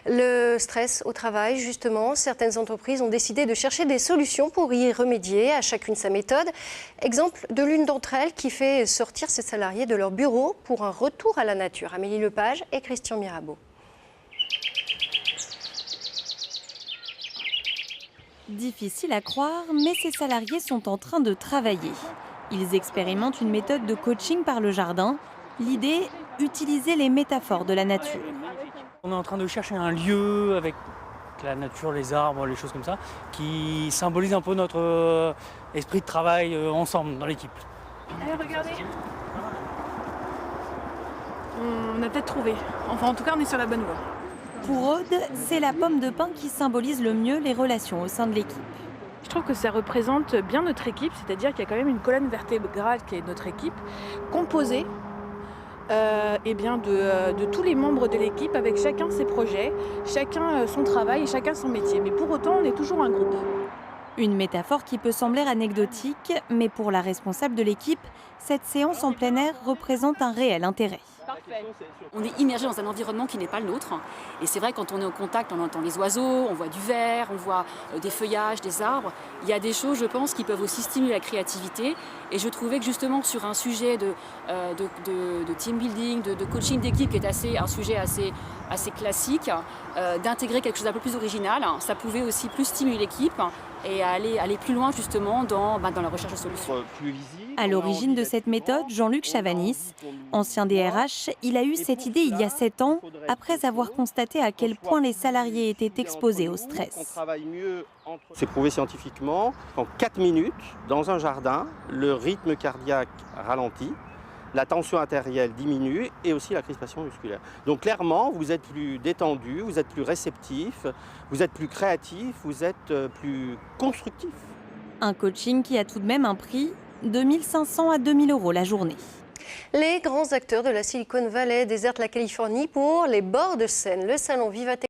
Le stress au travail, justement, certaines entreprises ont décidé de chercher des solutions pour y remédier, à chacune sa méthode. Exemple de l'une d'entre elles qui fait sortir ses salariés de leur bureau pour un retour à la nature. Amélie Lepage et Christian Mirabeau. Difficile à croire, mais ces salariés sont en train de travailler. Ils expérimentent une méthode de coaching par le jardin. L'idée, utiliser les métaphores de la nature. On est en train de chercher un lieu avec la nature, les arbres, les choses comme ça, qui symbolise un peu notre esprit de travail ensemble dans l'équipe. Allez, regardez. On a peut-être trouvé. Enfin, en tout cas, on est sur la bonne voie. Pour Aude, c'est la pomme de pin qui symbolise le mieux les relations au sein de l'équipe. Je trouve que ça représente bien notre équipe, c'est-à-dire qu'il y a quand même une colonne vertébrale qui est notre équipe, composée de tous les membres de l'équipe, avec chacun ses projets, chacun son travail et chacun son métier. Mais pour autant, on est toujours un groupe. Une métaphore qui peut sembler anecdotique, mais pour la responsable de l'équipe, cette séance en plein air représente un réel intérêt. On est immergé dans un environnement qui n'est pas le nôtre. Et c'est vrai, quand on est en contact, on entend les oiseaux, on voit du vert, on voit des feuillages, des arbres. Il y a des choses, je pense, qui peuvent aussi stimuler la créativité. Et je trouvais que justement, sur un sujet de team building, de coaching d'équipe, qui est un sujet assez classique, d'intégrer quelque chose d'un peu plus original, ça pouvait aussi plus stimuler l'équipe et aller plus loin justement dans la recherche de solutions. À l'origine de cette méthode, Jean-Luc Chavanis, ancien DRH, il a eu cette idée il y a 7 ans, après avoir constaté à quel point les salariés étaient exposés au stress. C'est prouvé scientifiquement qu'en 4 minutes, dans un jardin, le rythme cardiaque ralentit, la tension artérielle diminue et aussi la crispation musculaire. Donc clairement, vous êtes plus détendu, vous êtes plus réceptif, vous êtes plus créatif, vous êtes plus constructif. Un coaching qui a tout de même un prix de 1 500 à 2 000 € la journée. Les grands acteurs de la Silicon Valley désertent la Californie pour les bords de Seine. Le salon Viva